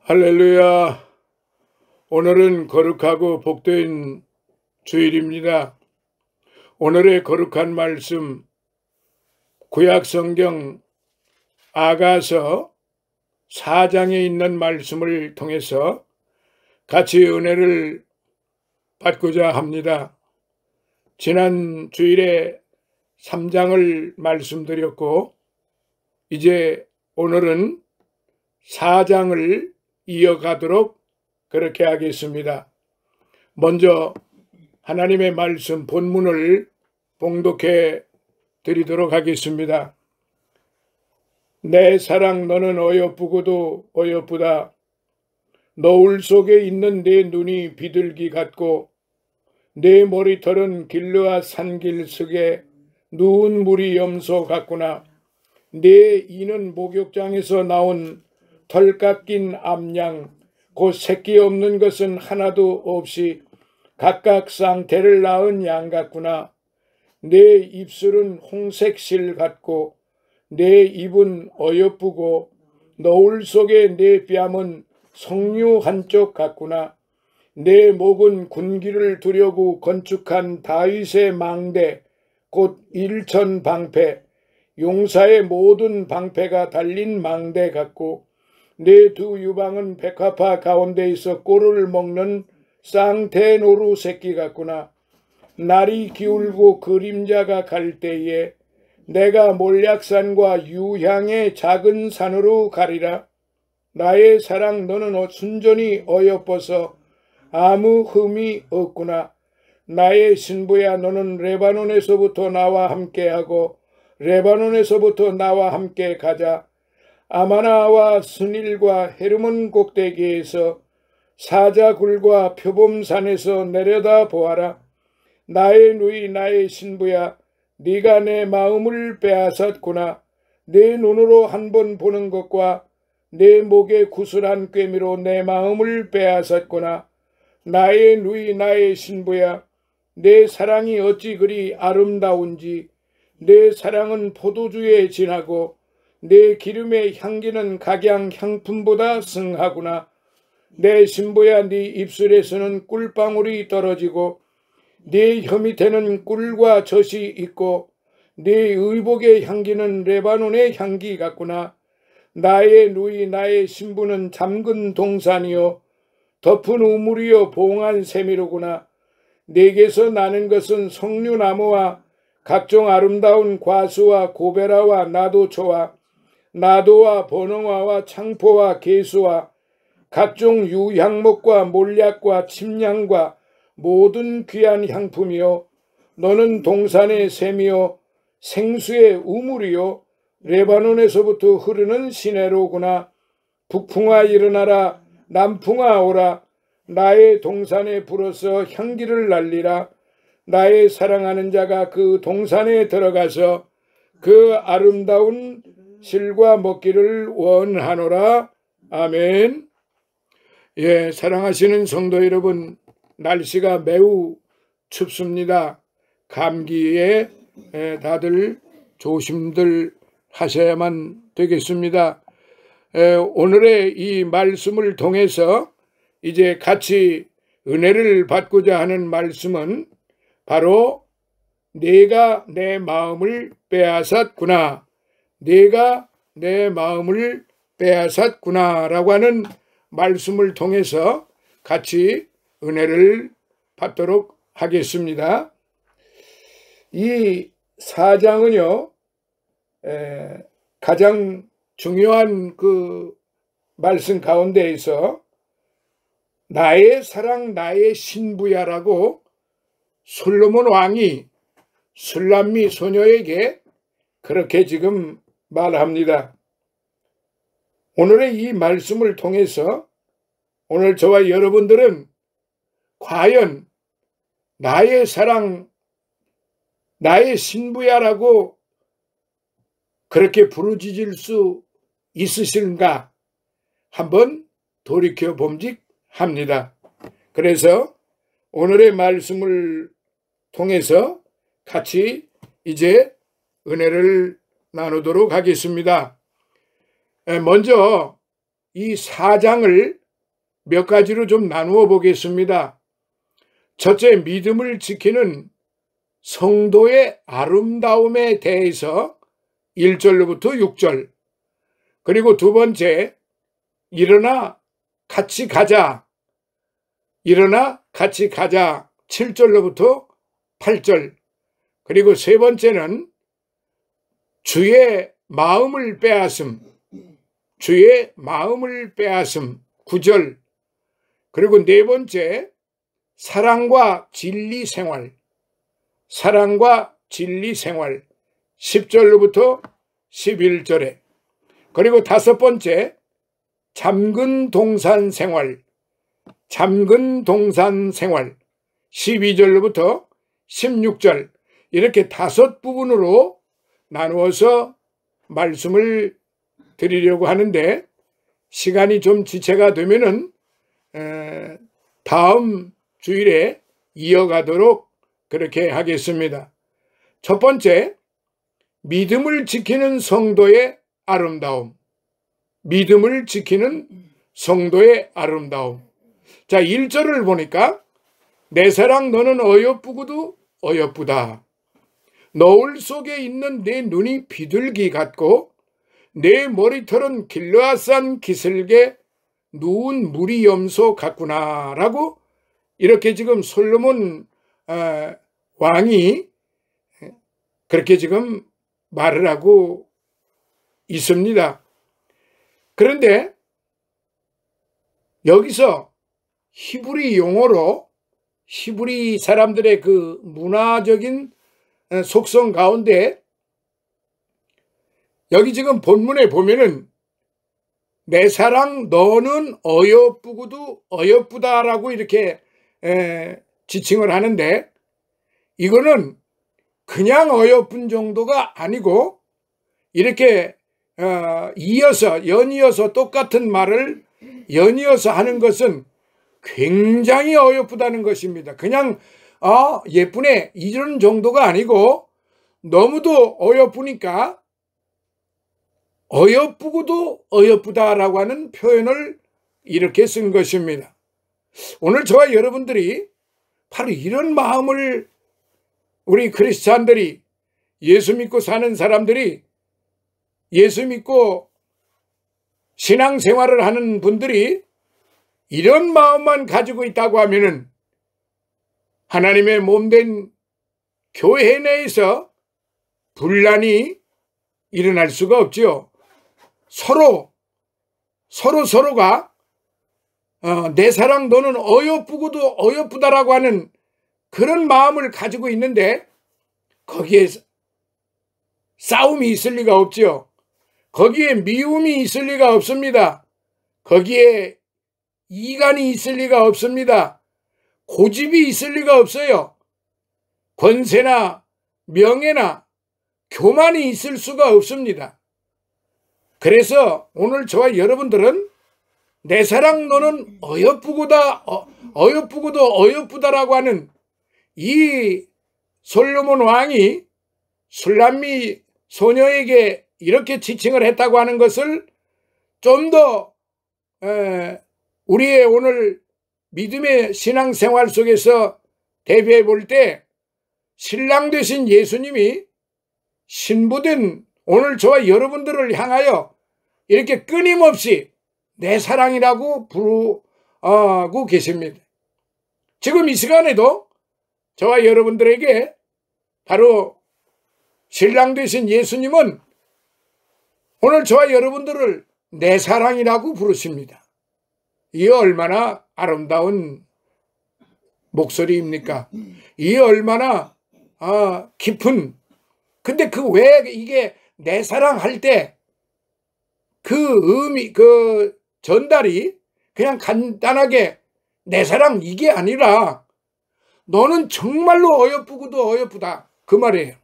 할렐루야. 오늘은 거룩하고 복된 주일입니다. 오늘의 거룩한 말씀 구약성경 아가서 4장에 있는 말씀을 통해서 같이 은혜를 받고자 합니다. 지난 주일에 3장을 말씀드렸고 이제 오늘은 4장을 이어가도록 그렇게 하겠습니다. 먼저 하나님의 말씀 본문을 봉독해 드리도록 하겠습니다. 내 사랑 너는 어여쁘고도 어여쁘다. 너울 속에 있는 내 눈이 비둘기 같고 내 머리털은 길르아 산길 속에 누운 물이 염소 같구나. 내 이는 목욕장에서 나온 털 깎인 암양 곧 새끼 없는 것은 하나도 없이 각각 쌍태를 낳은 양 같구나. 내 입술은 홍색 실 같고 내 입은 어여쁘고 너울 속에 내 뺨은 석류 한쪽 같구나. 내 목은 군기를 두려고 건축한 다윗의 망대 곧 일천 방패 용사의 모든 방패가 달린 망대 같고 내 두 유방은 백합화 가운데 있어 꼴을 먹는 쌍태노루 새끼 같구나. 날이 기울고 그림자가 갈 때에 내가 몰약산과 유향의 작은 산으로 가리라. 나의 사랑 너는 순전히 어여뻐서 아무 흠이 없구나. 나의 신부야 너는 레바논에서부터 나와 함께하고 레바논에서부터 나와 함께 가자. 아마나와 스닐과 헤르몬 꼭대기에서 사자굴과 표범산에서 내려다 보아라. 나의 누이 나의 신부야 네가 내 마음을 빼앗았구나. 내 눈으로 한 번 보는 것과 내 목에 구슬한 꿰미로 내 마음을 빼앗았구나. 나의 누이 나의 신부야 내 사랑이 어찌 그리 아름다운지. 내 사랑은 포도주에 진하고 내 기름의 향기는 각양 향품보다 승하구나. 내 신부야 네 입술에서는 꿀방울이 떨어지고 네 혀 밑에는 꿀과 젖이 있고 네 의복의 향기는 레바논의 향기 같구나. 나의 누이 나의 신부는 잠근 동산이요 덮은 우물이요 봉한 세미로구나. 내게서 나는 것은 석류나무와 각종 아름다운 과수와 고베라와 나도초와 나도와 버너와와 창포와 개수와 각종 유향목과 몰약과 침향과 모든 귀한 향품이요 너는 동산의 샘이요 생수의 우물이요 레바논에서부터 흐르는 시내로구나. 북풍아 일어나라 남풍아 오라. 나의 동산에 불어서 향기를 날리라. 나의 사랑하는 자가 그 동산에 들어가서 그 아름다운 실과 먹기를 원하노라. 아멘. 예, 사랑하시는 성도 여러분, 날씨가 매우 춥습니다. 감기에 다들 조심들 하셔야만 되겠습니다. 오늘의 이 말씀을 통해서 이제 같이 은혜를 받고자 하는 말씀은 바로 내가 내 마음을 빼앗았구나. 내가 내 마음을 빼앗았구나 라고 하는 말씀을 통해서 같이 은혜를 받도록 하겠습니다. 이 4장은요 가장 중요한 그 말씀 가운데에서 나의 사랑 나의 신부야라고 솔로몬 왕이 술람미 소녀에게 그렇게 지금 말합니다. 오늘의 이 말씀을 통해서 오늘 저와 여러분들은 과연 나의 사랑 나의 신부야라고 그렇게 부르짖을 수 있으신가 한번 돌이켜 봄직합니다. 그래서 오늘의 말씀을 통해서 같이 이제 은혜를 나누도록 하겠습니다. 먼저 이 4장을 몇 가지로 좀 나누어 보겠습니다. 첫째, 믿음을 지키는 성도의 아름다움에 대해서 1절로부터 6절, 그리고 두 번째, 일어나 같이 가자, 일어나 같이 가자 7절로부터 8절, 그리고 세 번째는 주의 마음을 빼앗음, 주의 마음을 빼앗음 9절, 그리고 네 번째, 사랑과 진리 생활, 사랑과 진리 생활 10절로부터 11절에, 그리고 다섯 번째, 잠근 동산 생활, 잠근 동산 생활 12절로부터 16절, 이렇게 다섯 부분으로 나누어서 말씀을 드리려고 하는데, 시간이 좀 지체가 되면은 다음 주일에 이어가도록 그렇게 하겠습니다. 첫 번째, 믿음을 지키는 성도의 아름다움, 믿음을 지키는 성도의 아름다움. 자, 1절을 보니까 내 사랑 너는 어여쁘고도 어여쁘다. 너울 속에 있는 내 눈이 비둘기 같고 내 머리털은 길르앗산 기슭에 누운 무리 염소 같구나 라고, 이렇게 지금 솔로몬 왕이 그렇게 지금 말을 하고 있습니다. 그런데 여기서 히브리 용어로, 히브리 사람들의 그 문화적인 속성 가운데 여기 지금 본문에 보면은 내 사랑 너는 어여쁘고도 어여쁘다라고 이렇게 지칭을 하는데, 이거는 그냥 어여쁜 정도가 아니고 이렇게 이어서 연이어서 똑같은 말을 연이어서 하는 것은 굉장히 어여쁘다는 것입니다. 그냥 예쁘네 이런 정도가 아니고 너무도 어여쁘니까 어여쁘고도 어여쁘다라고 하는 표현을 이렇게 쓴 것입니다. 오늘 저와 여러분들이 바로 이런 마음을, 우리 크리스찬들이, 예수 믿고 사는 사람들이, 예수 믿고 신앙생활을 하는 분들이 이런 마음만 가지고 있다고 하면은 하나님의 몸된 교회 내에서 분란이 일어날 수가 없죠. 서로가 내 사랑 너는 어여쁘고도 어여쁘다라고 하는 그런 마음을 가지고 있는데 거기에 싸움이 있을 리가 없죠. 거기에 미움이 있을 리가 없습니다. 거기에 이간이 있을 리가 없습니다. 고집이 있을 리가 없어요. 권세나 명예나 교만이 있을 수가 없습니다. 그래서 오늘 저와 여러분들은 내 사랑 너는 어여쁘고도 어여쁘다라고 하는 이 솔로몬 왕이 술람미 소녀에게 이렇게 지칭을 했다고 하는 것을 좀 더 우리의 오늘 믿음의 신앙생활 속에서 대비해 볼 때, 신랑 되신 예수님이 신부된 오늘 저와 여러분들을 향하여 이렇게 끊임없이 내 사랑이라고 부르고 계십니다. 지금 이 시간에도 저와 여러분들에게 바로 신랑 되신 예수님은 오늘 저와 여러분들을 내 사랑이라고 부르십니다. 이게 얼마나 아름다운 목소리입니까? 이게 얼마나 깊은, 근데 왜 이게 내 사랑 할 때 그 의미, 그 전달이 그냥 간단하게 내 사랑 이게 아니라 너는 정말로 어여쁘고도 어여쁘다 그 말이에요.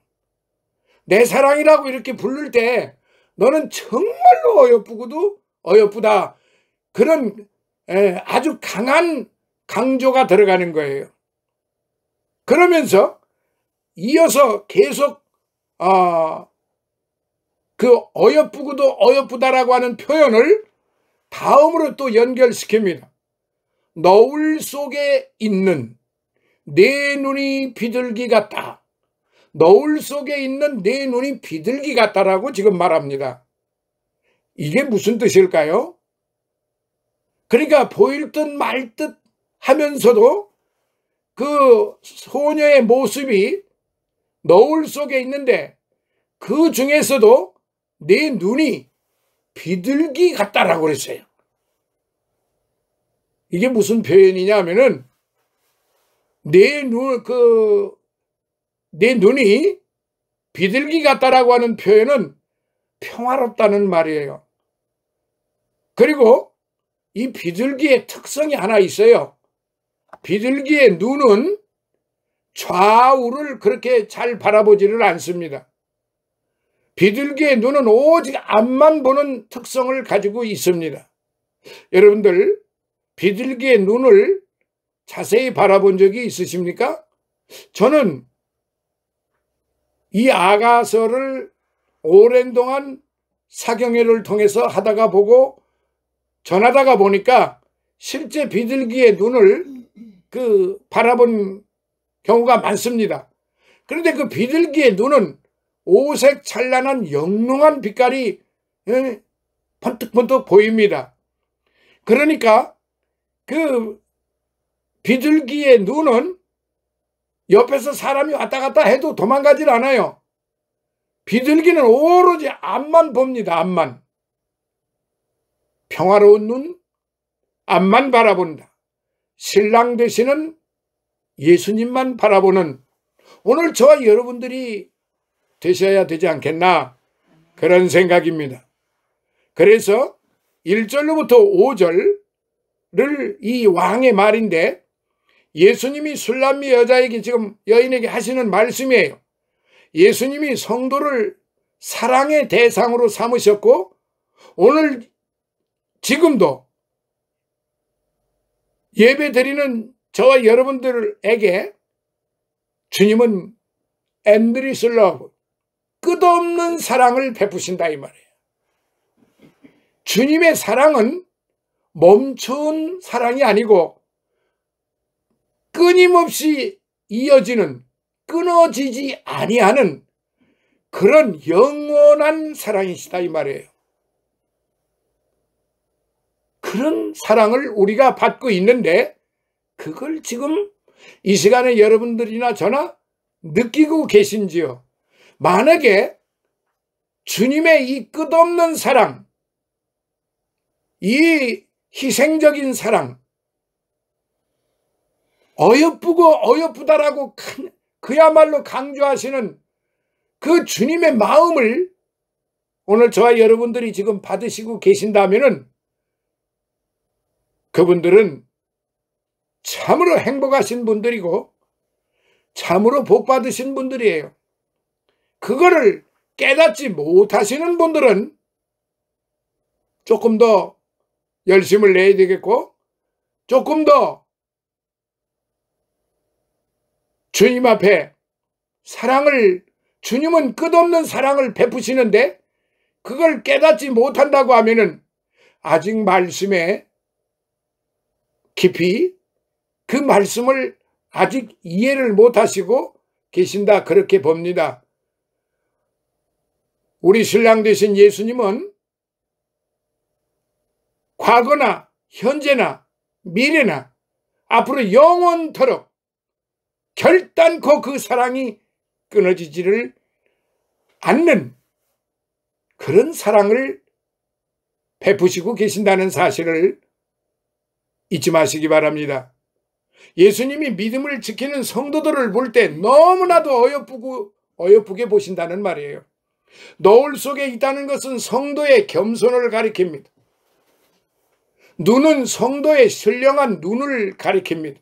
내 사랑이라고 이렇게 부를 때 너는 정말로 어여쁘고도 어여쁘다, 그런 아주 강한 강조가 들어가는 거예요. 그러면서 이어서 계속 그 어여쁘고도 어여쁘다라고 하는 표현을 다음으로 또 연결시킵니다. 너울 속에 있는 내 눈이 비둘기 같다. 너울 속에 있는 내 눈이 비둘기 같다라고 지금 말합니다. 이게 무슨 뜻일까요? 그러니까 보일 듯 말 듯 하면서도 그 소녀의 모습이 너울 속에 있는데 그 중에서도 내 눈이 비둘기 같다라고 그랬어요. 이게 무슨 표현이냐 하면은 내 눈이 비둘기 같다라고 하는 표현은 평화롭다는 말이에요. 그리고 이 비둘기의 특성이 하나 있어요. 비둘기의 눈은 좌우를 그렇게 잘 바라보지를 않습니다. 비둘기의 눈은 오직 앞만 보는 특성을 가지고 있습니다. 여러분들 비둘기의 눈을 자세히 바라본 적이 있으십니까? 저는 이 아가서를 오랜 동안 사경회를 통해서 하다가 보고 전하다가 보니까 실제 비둘기의 눈을 바라본 경우가 많습니다. 그런데 그 비둘기의 눈은 오색 찬란한 영롱한 빛깔이 번뜩번뜩 보입니다. 그러니까 그 비둘기의 눈은 옆에서 사람이 왔다 갔다 해도 도망가질 않아요. 비둘기는 오로지 앞만 봅니다. 앞만. 평화로운 눈, 앞만 바라본다. 신랑 되시는 예수님만 바라보는 오늘 저와 여러분들이 되셔야 되지 않겠나 그런 생각입니다. 그래서 1절로부터 5절을 이 왕의 말인데 예수님이 술람미 여자에게 지금 여인에게 하시는 말씀이에요. 예수님이 성도를 사랑의 대상으로 삼으셨고 오늘 지금도 예배 드리는 저와 여러분들에게 주님은 endless love, 끝없는 사랑을 베푸신다 이 말이에요. 주님의 사랑은 멈춘 사랑이 아니고 끊임없이 이어지는, 끊어지지 아니하는 그런 영원한 사랑이시다 이 말이에요. 그런 사랑을 우리가 받고 있는데 그걸 지금 이 시간에 여러분들이나 저나 느끼고 계신지요? 만약에 주님의 이 끝없는 사랑, 이 희생적인 사랑, 어여쁘고 어여쁘다라고 그야말로 강조하시는 그 주님의 마음을 오늘 저와 여러분들이 지금 받으시고 계신다면은 그분들은 참으로 행복하신 분들이고 참으로 복 받으신 분들이에요. 그거를 깨닫지 못하시는 분들은 조금 더 열심을 내야 되겠고 조금 더 주님 앞에 사랑을, 주님은 끝없는 사랑을 베푸시는데 그걸 깨닫지 못한다고 하면은 아직 말씀에 깊이 그 말씀을 아직 이해를 못하시고 계신다 그렇게 봅니다. 우리 신랑 되신 예수님은 과거나 현재나 미래나 앞으로 영원토록 결단코 그 사랑이 끊어지지를 않는 그런 사랑을 베푸시고 계신다는 사실을 잊지 마시기 바랍니다. 예수님이 믿음을 지키는 성도들을 볼 때 너무나도 어여쁘게 보신다는 말이에요. 노을 속에 있다는 것은 성도의 겸손을 가리킵니다. 눈은 성도의 신령한 눈을 가리킵니다.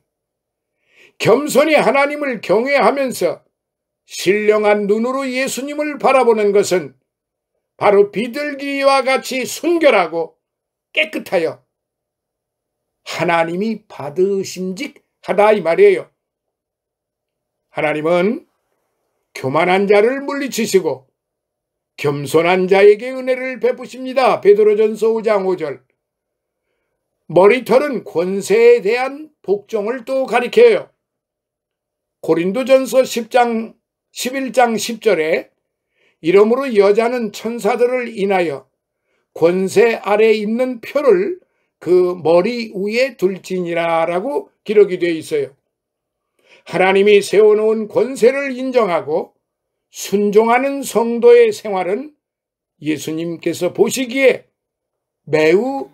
겸손히 하나님을 경외하면서 신령한 눈으로 예수님을 바라보는 것은 바로 비둘기와 같이 순결하고 깨끗하여 하나님이 받으심직하다 이 말이에요. 하나님은 교만한 자를 물리치시고 겸손한 자에게 은혜를 베푸십니다. 베드로전서 5장 5절. 머리털은 권세에 대한 복종을 또 가리켜요. 고린도전서 11장 10절에 이러므로 여자는 천사들을 인하여 권세 아래 있는 표를 그 머리 위에 둘지니라 라고 기록이 되어 있어요. 하나님이 세워놓은 권세를 인정하고 순종하는 성도의 생활은 예수님께서 보시기에 매우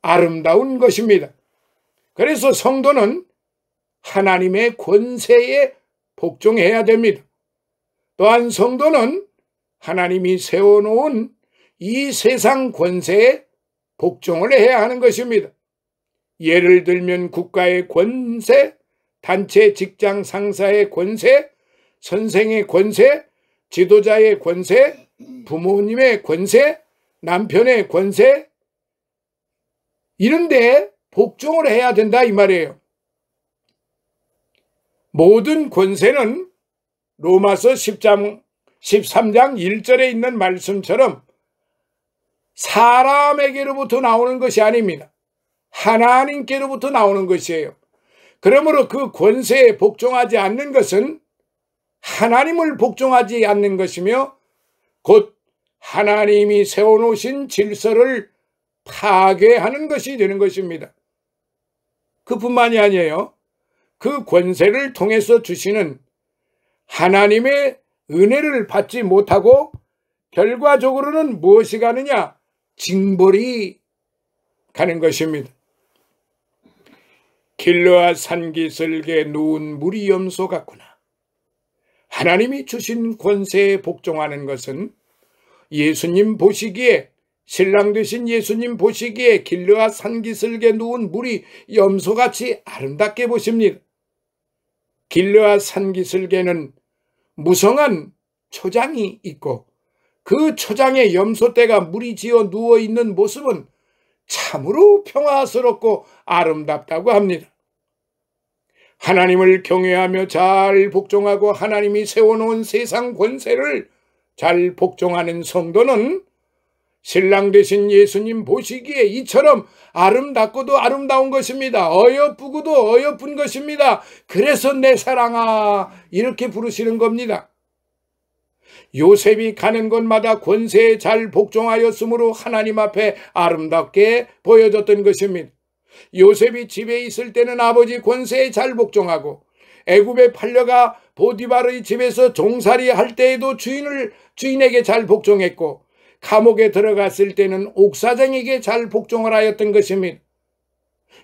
아름다운 것입니다. 그래서 성도는 하나님의 권세에 복종해야 됩니다. 또한 성도는 하나님이 세워놓은 이 세상 권세에 복종을 해야 하는 것입니다. 예를 들면 국가의 권세, 단체 직장 상사의 권세, 선생의 권세, 지도자의 권세, 부모님의 권세, 남편의 권세, 이런데 복종을 해야 된다 이 말이에요. 모든 권세는 로마서 13장 1절에 있는 말씀처럼 사람에게로부터 나오는 것이 아닙니다. 하나님께로부터 나오는 것이에요. 그러므로 그 권세에 복종하지 않는 것은 하나님을 복종하지 않는 것이며 곧 하나님이 세워놓으신 질서를 파괴하는 것이 되는 것입니다. 그뿐만이 아니에요. 그 권세를 통해서 주시는 하나님의 은혜를 받지 못하고 결과적으로는 무엇이 가느냐? 징벌이 가는 것입니다. 길르앗 산기슭에 누운 무리 염소 같구나. 하나님이 주신 권세에 복종하는 것은 예수님 보시기에, 신랑 되신 예수님 보시기에 길르앗 산기슭에 누운 무리 염소같이 아름답게 보십니다. 길르앗 산기슭에는 무성한 초장이 있고 그 초장에 염소떼가 무리지어 누워있는 모습은 참으로 평화스럽고 아름답다고 합니다. 하나님을 경외하며 잘 복종하고 하나님이 세워놓은 세상 권세를 잘 복종하는 성도는 신랑 되신 예수님 보시기에 이처럼 아름답고도 아름다운 것입니다. 어여쁘고도 어여쁜 것입니다. 그래서 내 사랑아 이렇게 부르시는 겁니다. 요셉이 가는 곳마다 권세에 잘 복종하였으므로 하나님 앞에 아름답게 보여졌던 것입니다. 요셉이 집에 있을 때는 아버지 권세에 잘 복종하고 애굽에 팔려가 보디발의 집에서 종살이 할 때에도 주인에게 잘 복종했고 감옥에 들어갔을 때는 옥사장에게 잘 복종을 하였던 것입니다.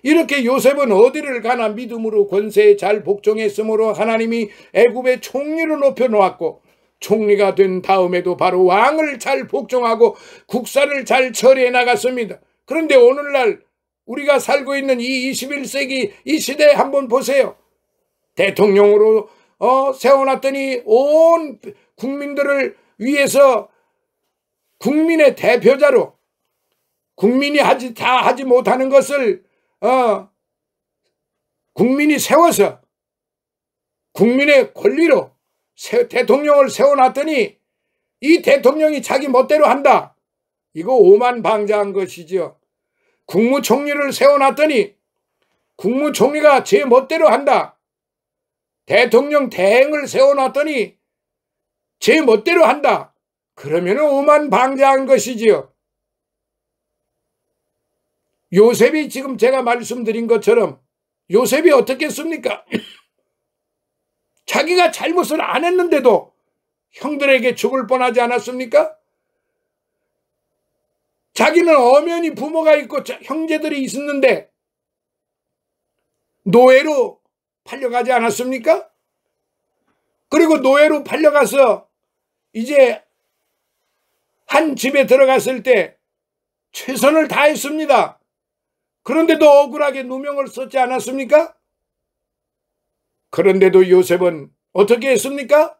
이렇게 요셉은 어디를 가나 믿음으로 권세에 잘 복종했으므로 하나님이 애굽의 총리로 높여놓았고 총리가 된 다음에도 바로 왕을 잘 복종하고 국사를 잘 처리해 나갔습니다. 그런데 오늘날 우리가 살고 있는 이 21세기 이 시대에 한번 보세요. 대통령으로 세워놨더니 온 국민들을 위해서 국민의 대표자로 국민이 다 하지 못하는 것을 국민이 세워서 국민의 권리로 대통령을 세워놨더니 이 대통령이 자기 멋대로 한다. 이거 오만방자한 것이죠. 국무총리를 세워놨더니 국무총리가 제 멋대로 한다. 대통령 대행을 세워놨더니 제 멋대로 한다. 그러면 오만방자한 것이지요. 요셉이 지금 제가 말씀드린 것처럼 요셉이 어떻게 했습니까? 자기가 잘못을 안 했는데도 형들에게 죽을 뻔하지 않았습니까? 자기는 엄연히 부모가 있고 형제들이 있었는데 노예로 팔려가지 않았습니까? 그리고 노예로 팔려가서 이제 한 집에 들어갔을 때 최선을 다했습니다. 그런데도 억울하게 누명을 썼지 않았습니까? 그런데도 요셉은 어떻게 했습니까?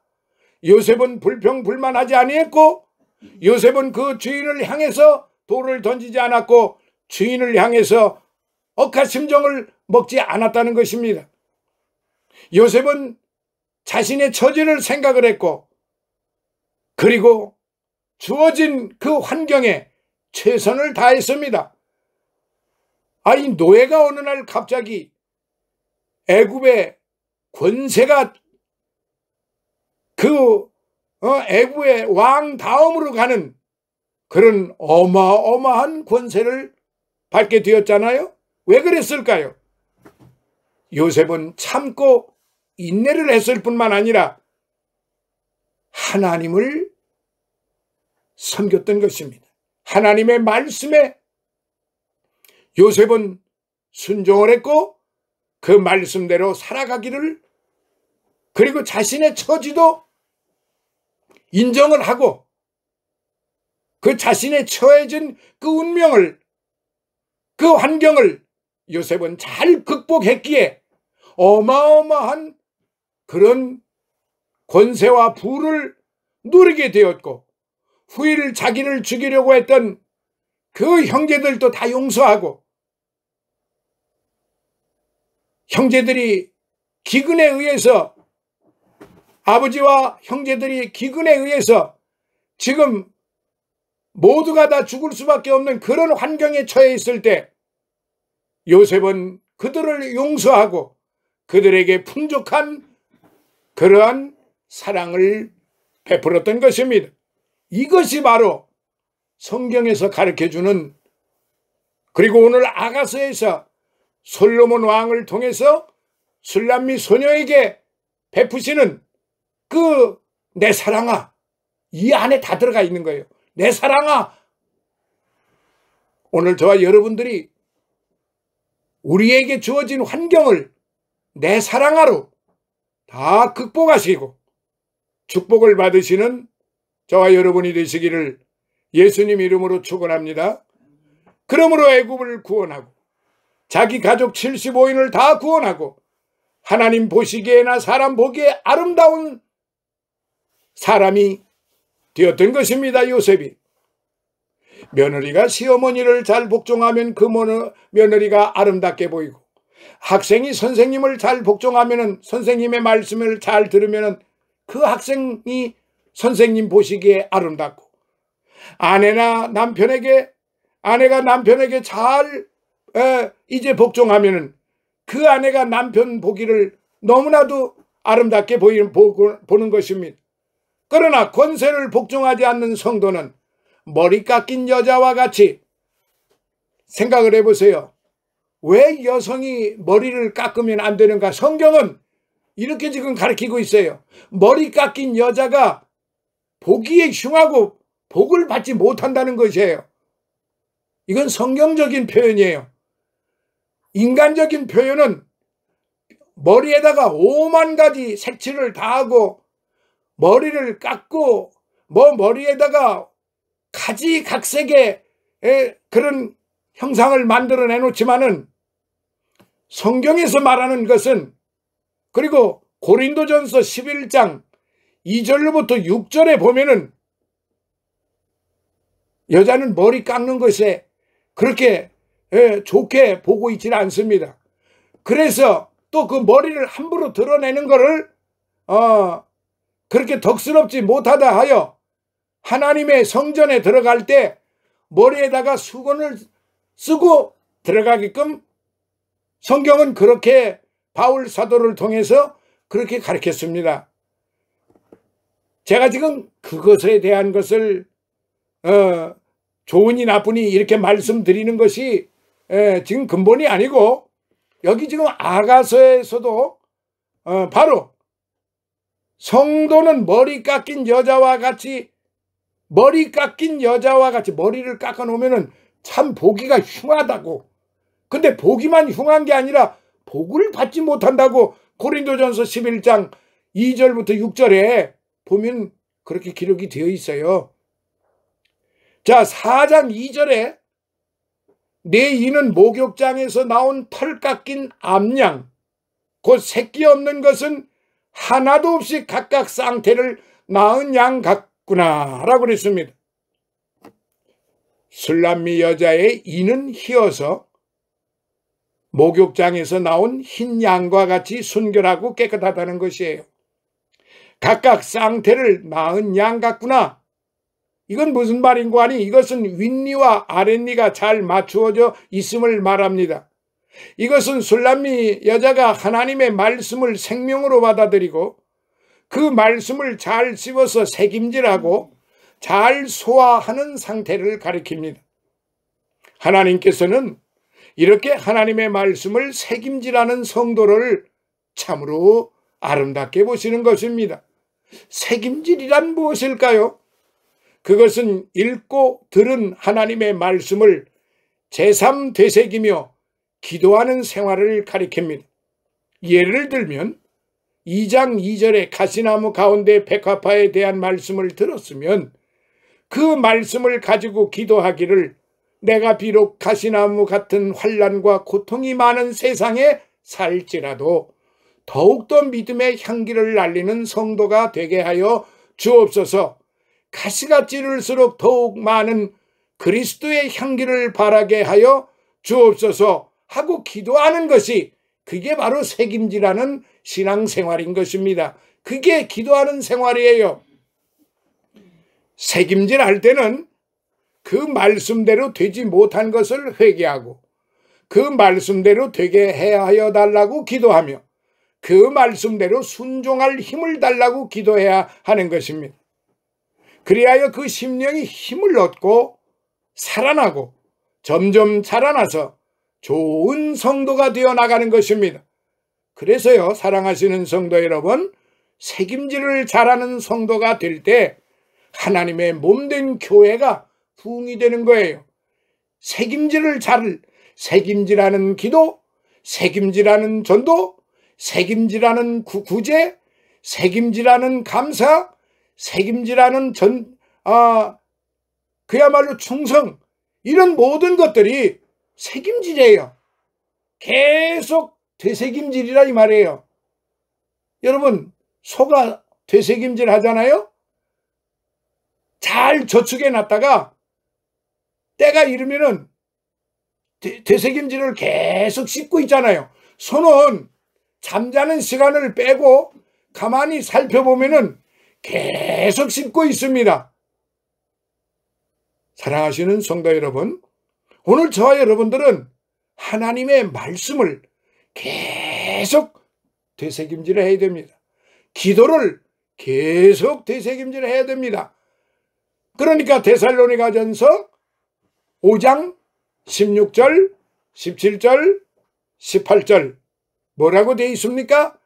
요셉은 불평불만하지 아니했고 요셉은 그 주인을 향해서 돌을 던지지 않았고 주인을 향해서 억하심정을 먹지 않았다는 것입니다. 요셉은 자신의 처지를 생각을 했고 그리고 주어진 그 환경에 최선을 다했습니다. 아니 노예가 어느 날 갑자기 애굽의 권세가 애굽의 왕 다음으로 가는 그런 어마어마한 권세를 받게 되었잖아요. 왜 그랬을까요? 요셉은 참고 인내를 했을 뿐만 아니라 하나님을 섬겼던 것입니다. 하나님의 말씀에 요셉은 순종을 했고 그 말씀대로 살아가기를, 그리고 자신의 처지도 인정을 하고 그 자신의 처해진 그 운명을, 그 환경을 요셉은 잘 극복했기에 어마어마한 그런 권세와 부를 누리게 되었고, 후일 자기를 죽이려고 했던 그 형제들도 다 용서하고, 형제들이 기근에 의해서, 아버지와 형제들이 기근에 의해서 지금 모두가 다 죽을 수밖에 없는 그런 환경에 처해 있을 때 요셉은 그들을 용서하고 그들에게 풍족한 그러한 사랑을 베풀었던 것입니다. 이것이 바로 성경에서 가르쳐주는, 그리고 오늘 아가서에서 솔로몬 왕을 통해서 술람미 소녀에게 베푸시는 그 내 사랑아, 이 안에 다 들어가 있는 거예요. 내 사랑아. 오늘 저와 여러분들이 우리에게 주어진 환경을 내 사랑아로 다 극복하시고 축복을 받으시는 저와 여러분이 되시기를 예수님 이름으로 축원합니다. 그러므로 애굽을 구원하고 자기 가족 75인을 다 구원하고 하나님 보시기에나 사람 보기에 아름다운 사람이 되었던 것입니다. 요셉이. 며느리가 시어머니를 잘 복종하면 그 며느리가 아름답게 보이고, 학생이 선생님을 잘 복종하면, 선생님의 말씀을 잘 들으면 그 학생이 선생님 보시기에 아름답고, 아내가 남편에게 잘 이제 복종하면 그 아내가 남편 보기를 너무나도 아름답게 보는 것입니다. 그러나 권세를 복종하지 않는 성도는 머리 깎인 여자와 같이, 생각을 해보세요. 왜 여성이 머리를 깎으면 안 되는가? 성경은 이렇게 지금 가르치고 있어요. 머리 깎인 여자가 보기에 흉하고 복을 받지 못한다는 것이에요. 이건 성경적인 표현이에요. 인간적인 표현은 머리에다가 5만 가지 색칠을 다 하고 머리를 깎고 머리에다가 가지각색의 그런 형상을 만들어내 놓지만은, 성경에서 말하는 것은, 그리고 고린도전서 11장 2절로부터 6절에 보면은 여자는 머리 깎는 것에 그렇게 좋게 보고 있지는 않습니다. 그래서 또 그 머리를 함부로 드러내는 것을 그렇게 덕스럽지 못하다 하여 하나님의 성전에 들어갈 때 머리에다가 수건을 쓰고 들어가게끔 성경은 그렇게 바울 사도를 통해서 그렇게 가르쳤습니다. 제가 지금 그것에 대한 것을 좋으니 나쁘니 이렇게 말씀드리는 것이 지금 근본이 아니고, 여기 지금 아가서에서도 바로 성도는 머리 깎인 여자와 같이 머리를 깎아 놓으면 참 보기가 흉하다고. 근데 보기만 흉한 게 아니라 복을 받지 못한다고 고린도전서 11장 2절부터 6절에 보면 그렇게 기록이 되어 있어요. 자, 4장 2절에 내 이는 목욕장에서 나온 털 깎인 암양, 곧 새끼 없는 것은 하나도 없이 각각 쌍태를 낳은 양 같구나 라고 그랬습니다. 술람미 여자의 이는 희어서 목욕장에서 나온 흰 양과 같이 순결하고 깨끗하다는 것이에요. 각각 쌍태를 낳은 양 같구나. 이건 무슨 말인고 하니 이것은 윗니와 아랫니가 잘 맞추어져 있음을 말합니다. 이것은 술람미 여자가 하나님의 말씀을 생명으로 받아들이고 그 말씀을 잘 씹어서 새김질하고 잘 소화하는 상태를 가리킵니다. 하나님께서는 이렇게 하나님의 말씀을 새김질하는 성도를 참으로 아름답게 보시는 것입니다. 새김질이란 무엇일까요? 그것은 읽고 들은 하나님의 말씀을 제3 되새기며 기도하는 생활을 가리킵니다. 예를 들면 2장 2절에 가시나무 가운데 백화파에 대한 말씀을 들었으면 그 말씀을 가지고 기도하기를 내가 비록 가시나무 같은 환난과 고통이 많은 세상에 살지라도 더욱더 믿음의 향기를 날리는 성도가 되게 하여 주옵소서. 가시가 찌를수록 더욱 많은 그리스도의 향기를 바라게 하여 주옵소서 하고 기도하는 것이 그게 바로 새김질하는 신앙생활인 것입니다. 그게 기도하는 생활이에요. 새김질할 때는 그 말씀대로 되지 못한 것을 회개하고 그 말씀대로 되게 해야 하여 달라고 기도하며 그 말씀대로 순종할 힘을 달라고 기도해야 하는 것입니다. 그리하여 그 심령이 힘을 얻고 살아나고 점점 자라나서 좋은 성도가 되어 나가는 것입니다. 그래서요, 사랑하시는 성도 여러분, 새김질을 잘하는 성도가 될 때 하나님의 몸된 교회가 부흥이 되는 거예요. 새김질하는 기도, 새김질하는 전도, 새김질하는 구제, 새김질하는 감사, 새김질하는 그야말로 충성, 이런 모든 것들이 새김질이에요. 계속 되새김질이라 이 말이에요. 여러분, 소가 되새김질 하잖아요. 잘 저축해 놨다가 때가 이르면은 되새김질을 계속 씹고 있잖아요. 소는 잠자는 시간을 빼고 가만히 살펴보면은 계속 씹고 있습니다. 사랑하시는 성도 여러분, 오늘 저와 여러분들은 하나님의 말씀을 계속 되새김질을 해야 됩니다. 기도를 계속 되새김질을 해야 됩니다. 그러니까 데살로니가전서 5장 16절, 17절, 18절 뭐라고 되어 있습니까?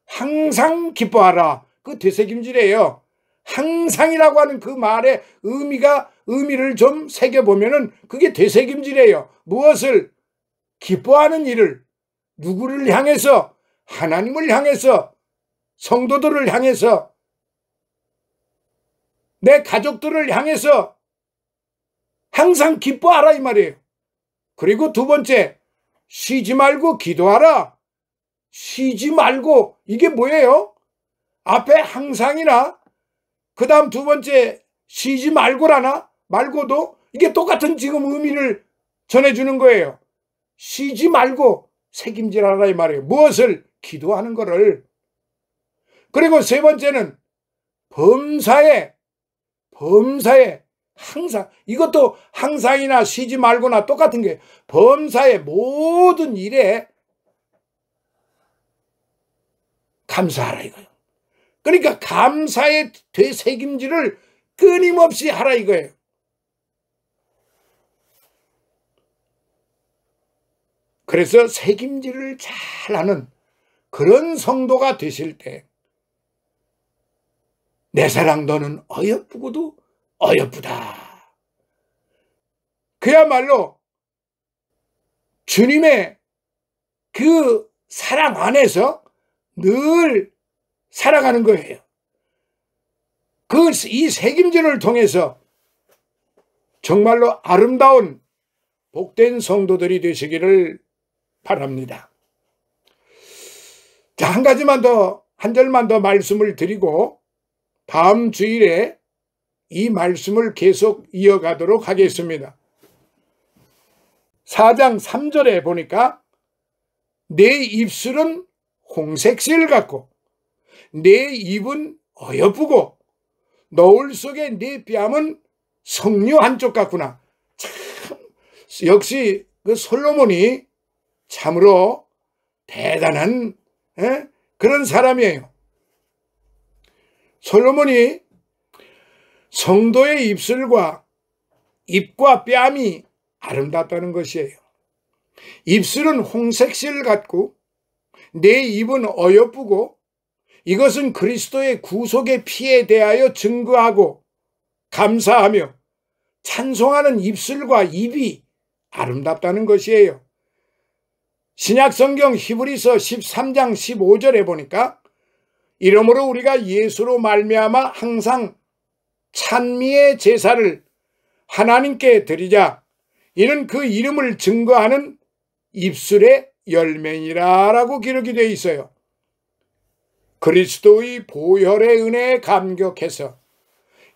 항상 기뻐하라. 그 되새김질이에요. 항상이라고 하는 그 말의 의미를 좀 새겨보면은 그게 되새김질이에요. 무엇을? 기뻐하는 일을, 누구를 향해서? 하나님을 향해서, 성도들을 향해서, 내 가족들을 향해서 항상 기뻐하라 이 말이에요. 그리고 두 번째, 쉬지 말고 기도하라. 쉬지 말고, 이게 뭐예요? 앞에 항상이나 그 다음 두 번째 쉬지 말고라나 말고도 이게 똑같은 지금 의미를 전해주는 거예요. 쉬지 말고 새김질하라 이 말이에요. 무엇을? 기도하는 거를. 그리고 세 번째는 범사에 항상, 이것도 항상이나 쉬지 말고나 똑같은 게 범사의 모든 일에 감사하라 이거예요. 그러니까 감사의 되새김질을 끊임없이 하라 이거예요. 그래서 새김질을 잘하는 그런 성도가 되실 때 내 사랑 너는 어여쁘고도 어여쁘다. 그야말로 주님의 그 사랑 안에서 늘 살아가는 거예요. 이 새김질을 통해서 정말로 아름다운 복된 성도들이 되시기를 바랍니다. 자, 한 절만 더 말씀을 드리고 다음 주일에 이 말씀을 계속 이어가도록 하겠습니다. 4장 3절에 보니까 내 입술은 홍색실 같고 내 입은 어여쁘고 너울 속에 내 뺨은 석류 한쪽 같구나. 참, 역시 그 솔로몬이 참으로 대단한 그런 사람이에요. 솔로몬이 성도의 입과 뺨이 아름답다는 것이에요. 입술은 홍색실 같고 내 입은 어여쁘고 이것은 그리스도의 구속의 피에 대하여 증거하고 감사하며 찬송하는 입술과 입이 아름답다는 것이에요. 신약성경 히브리서 13장 15절에 보니까 이러므로 우리가 예수로 말미암아 항상 찬미의 제사를 하나님께 드리자. 이는 그 이름을 증거하는 입술의 열매니라 라고 기록이 되어 있어요. 그리스도의 보혈의 은혜에 감격해서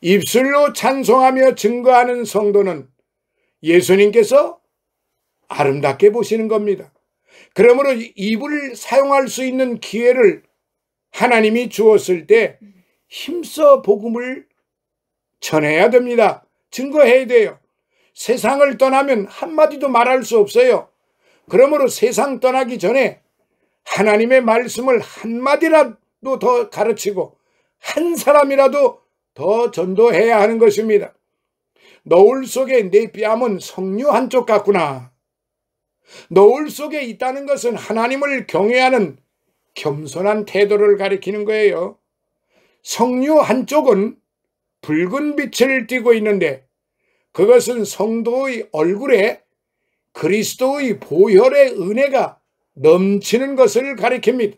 입술로 찬송하며 증거하는 성도는 예수님께서 아름답게 보시는 겁니다. 그러므로 입을 사용할 수 있는 기회를 하나님이 주었을 때 힘써 복음을 전해야 됩니다. 증거해야 돼요. 세상을 떠나면 한마디도 말할 수 없어요. 그러므로 세상 떠나기 전에 하나님의 말씀을 한마디라도 더 가르치고 한 사람이라도 더 전도해야 하는 것입니다. 노을 속에 내 뺨은 석류 한쪽 같구나. 노을 속에 있다는 것은 하나님을 경외하는 겸손한 태도를 가리키는 거예요. 석류 한쪽은 붉은 빛을 띠고 있는데 그것은 성도의 얼굴에 그리스도의 보혈의 은혜가 넘치는 것을 가리킵니다.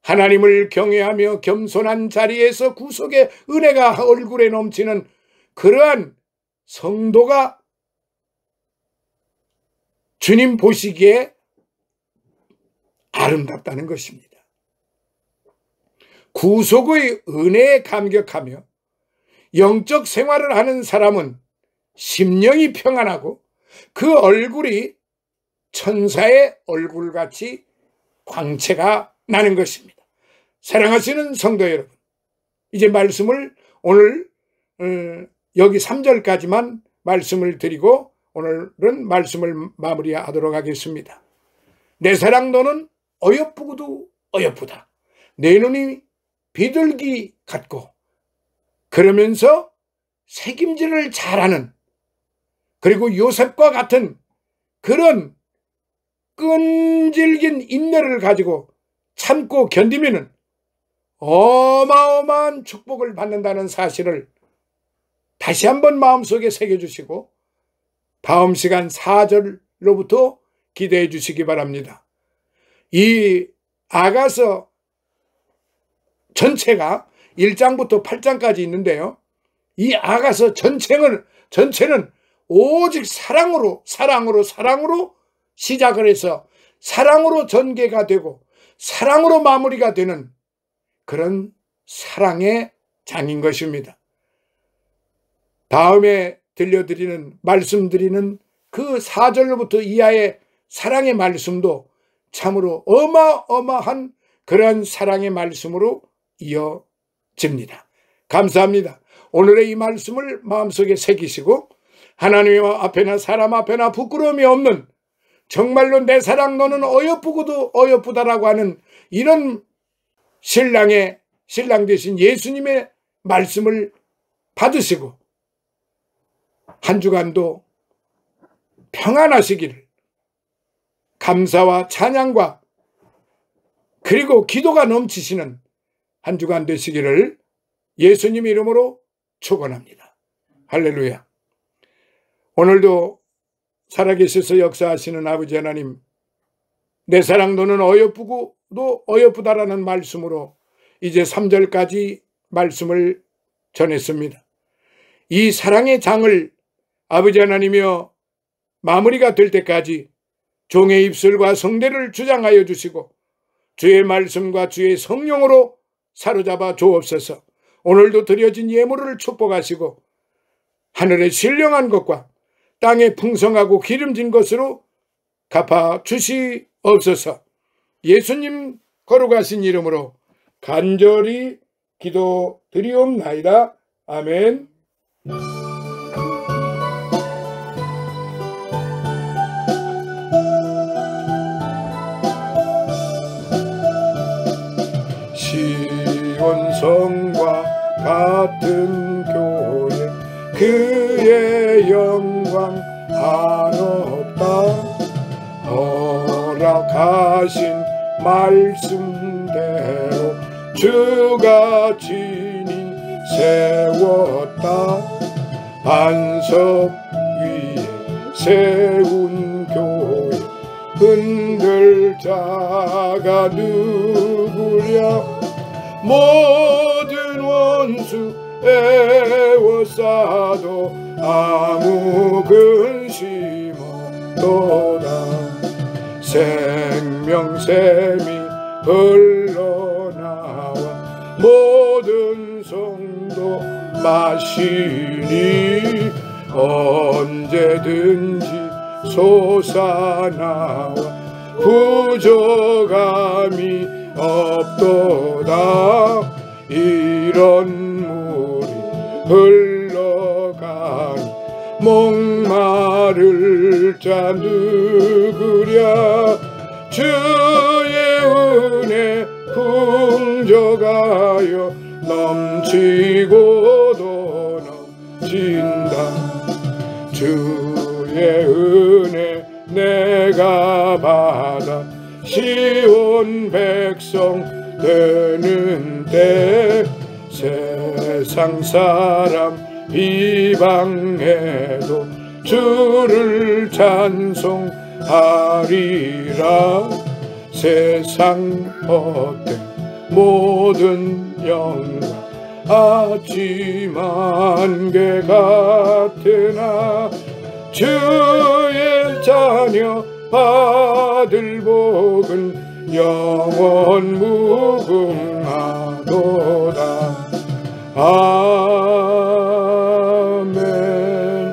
하나님을 경외하며 겸손한 자리에서 구속의 은혜가 얼굴에 넘치는 그러한 성도가 주님 보시기에 아름답다는 것입니다. 구속의 은혜에 감격하며 영적 생활을 하는 사람은 심령이 평안하고 그 얼굴이 천사의 얼굴같이 광채가 나는 것입니다. 사랑하시는 성도 여러분, 이제 말씀을 오늘 여기 3절까지만 말씀을 드리고 오늘은 말씀을 마무리하도록 하겠습니다. 내 사랑 너는 어여쁘고도 어여쁘다. 내 눈이 비둘기 같고 그러면서 책임질을 잘하는, 그리고 요셉과 같은 그런 끈질긴 인내를 가지고 참고 견디면은 어마어마한 축복을 받는다는 사실을 다시 한번 마음속에 새겨주시고 다음 시간 4절로부터 기대해 주시기 바랍니다. 이 아가서 전체가 1장부터 8장까지 있는데요. 이 아가서 전체는 오직 사랑으로 시작을 해서 사랑으로 전개가 되고 사랑으로 마무리가 되는 그런 사랑의 장인 것입니다. 다음에 말씀드리는 그 4절로부터 이하의 사랑의 말씀도 참으로 어마어마한 그런 사랑의 말씀으로 이어집니다. 감사합니다. 오늘의 이 말씀을 마음속에 새기시고 하나님 앞에나 사람 앞에나 부끄러움이 없는, 정말로 내 사랑 너는 어여쁘고도 어여쁘다라고 하는 이런 신랑 되신 예수님의 말씀을 받으시고 한 주간도 평안하시기를, 감사와 찬양과 그리고 기도가 넘치시는 한 주간 되시기를 예수님 이름으로 축원합니다. 할렐루야. 오늘도 살아계셔서 역사하시는 아버지 하나님, 내 사랑 너는 어여쁘고도 어여쁘다라는 말씀으로 이제 3절까지 말씀을 전했습니다. 이 사랑의 장을 아버지 하나님이여 마무리가 될 때까지 종의 입술과 성대를 주장하여 주시고 주의 말씀과 주의 성령으로 사로잡아 주옵소서. 오늘도 드려진 예물을 축복하시고 하늘의 신령한 것과 땅에 풍성하고 기름진 것으로 갚아 주시옵소서. 예수님 거룩하신 이름으로 간절히 기도드리옵나이다. 아멘. 한없다. 허락하신 말씀대로 주가 친히 세웠다. 반석 위에 세운 교회 흔들 자가 누구랴. 모든 원수 애워싸도 아무 근심 없도다. 생명샘이 흘러나와 모든 성도 마시니 언제든지 솟아나와 부족함이 없도다. 이런 물이 흘러가니 목마를 자 누구랴. 주의 은혜 풍족하여 넘치고도 넘친다. 주의 은혜 내가 받아 시온 백성 되는 때 세상 사람 비방해도 주를 찬송하리라. 세상 헛된 모든 영광 아침 안개 같으나 주의 자녀 받을 복은 영원 무궁하도다. 아멘.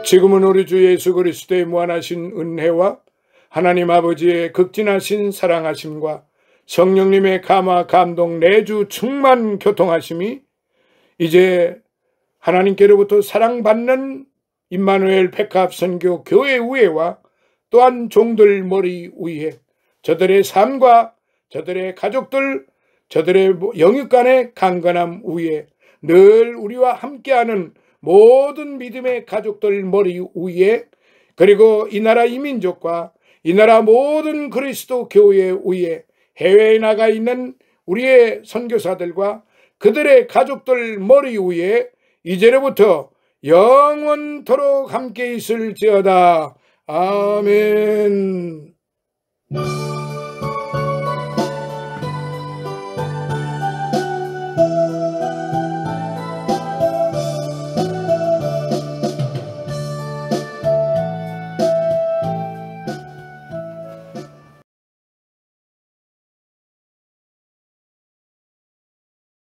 지금은 우리 주 예수 그리스도의 무한하신 은혜와 하나님 아버지의 극진하신 사랑하심과 성령님의 감화 감동 내주 충만 교통하심이 이제 하나님께로부터 사랑받는 임마누엘 백합선교 교회 위에와 또한 종들 머리 위에 저들의 삶과 저들의 가족들 저들의 영육간의 강건함 위에 늘 우리와 함께하는 모든 믿음의 가족들 머리 위에 그리고 이 나라 이민족과 이 나라 모든 그리스도 교회 위에 해외에 나가 있는 우리의 선교사들과 그들의 가족들 머리 위에 이제로부터 영원토록 함께 있을지어다. 아멘.